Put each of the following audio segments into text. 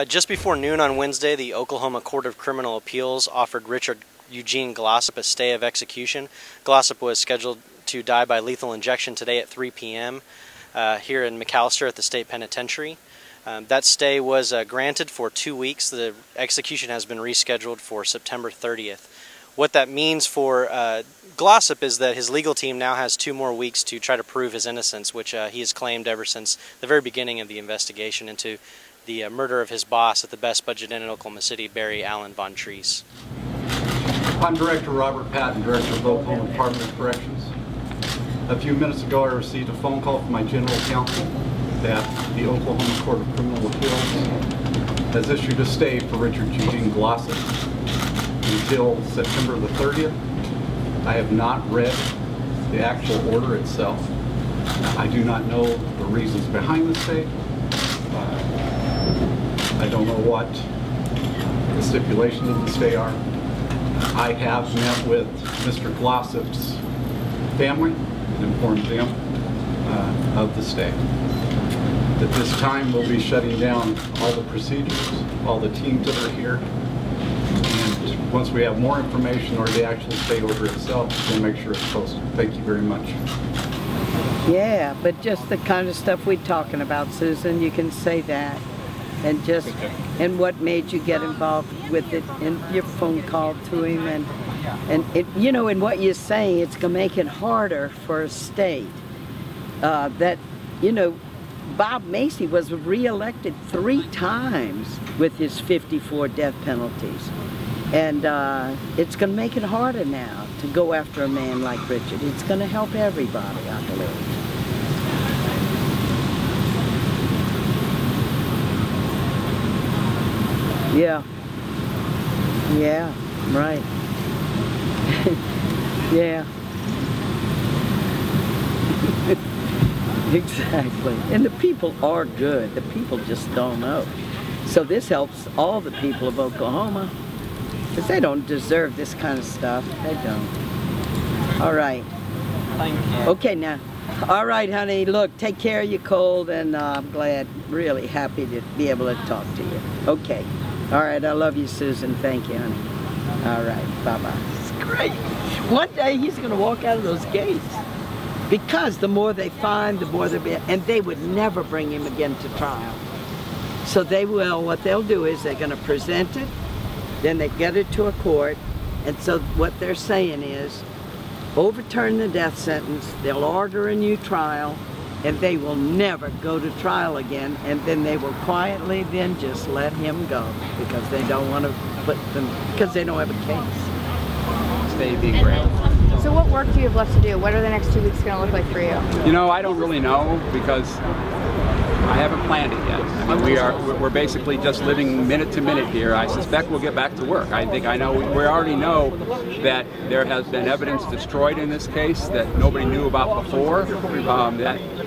Just before noon on Wednesday, the Oklahoma Court of Criminal Appeals offered Richard Eugene Glossip a stay of execution. Glossip was scheduled to die by lethal injection today at 3 p.m. Here in McAlester at the state penitentiary. That stay was granted for 2 weeks. The execution has been rescheduled for September 30th. What that means for Glossip is that his legal team now has 2 more weeks to try to prove his innocence, which he has claimed ever since the very beginning of the investigation into the murder of his boss at the Best Budget Inn in Oklahoma City, Barry Allen Von Treese. I'm Director Robert Patton, Director of Oklahoma Department of Corrections. A few minutes ago I received a phone call from my General Counsel that the Oklahoma Court of Criminal Appeals has issued a stay for Richard Eugene Glossip until September the 30th. I have not read the actual order itself. I do not know the reasons behind the stay. I don't know what the stipulations of the stay are. I have met with Mr. Glossip's family and informed them of the stay. At this time we'll be shutting down all the procedures, all the teams that are here, and once we have more information or the actual stay order itself, we'll make sure it's posted. Thank you very much. Yeah, but just the kind of stuff we're talking about, Susan, you can say that. And just, and what made you get involved with it, and your phone call to him, and it, you know, and what you're saying, it's going to make it harder for a state. That, you know, Bob Macy was re-elected 3 times with his 54 death penalties. And it's going to make it harder now to go after a man like Richard. It's going to help everybody, I believe. Yeah. Yeah, right. Yeah. Exactly. And the people are good. The people just don't know. So this helps all the people of Oklahoma, because they don't deserve this kind of stuff. They don't. All right. Thank you. Okay, now. All right, honey. Look, take care of your cold, and I'm glad, really happy to be able to talk to you. Okay. All right, I love you, Susan. Thank you, honey. All right, bye-bye. It's great. One day he's going to walk out of those gates, because the more they find, the more they'll be, and they would never bring him again to trial. So they will, what they'll do is they're going to present it, then they get it to a court, and so what they're saying is, overturn the death sentence, they'll order a new trial, and they will never go to trial again, and then they will quietly then just let him go, because they don't want to put them, because they don't have a case. Stay being granted. So what work do you have left to do? What are the next 2 weeks going to look like for you? You know, I don't really know, because I haven't planned it yet. I mean, we're basically just living minute to minute here. I suspect we'll get back to work. I think we already know that there has been evidence destroyed in this case that nobody knew about before.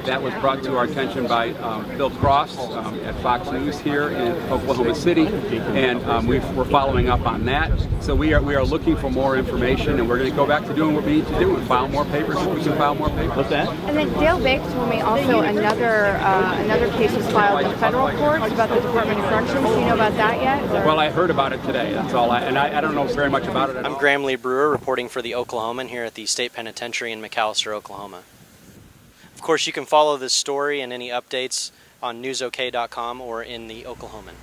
That was brought to our attention by Bill Cross at Fox News here in Oklahoma City, and we're following up on that. So we are looking for more information, and we're going to go back to doing what we need to do and file more papers if we can file more papers. What's that? And then Dale Bates told me also another case was filed in federal courts about the Department of Corrections. Do you know about that yet? Or? Well, I heard about it today. That's all. I don't know very much about it at all. I'm Graham Lee Brewer, reporting for the Oklahoman here at the State Penitentiary in McAlester, Oklahoma. Of course, you can follow this story and any updates on newsok.com or in the Oklahoman.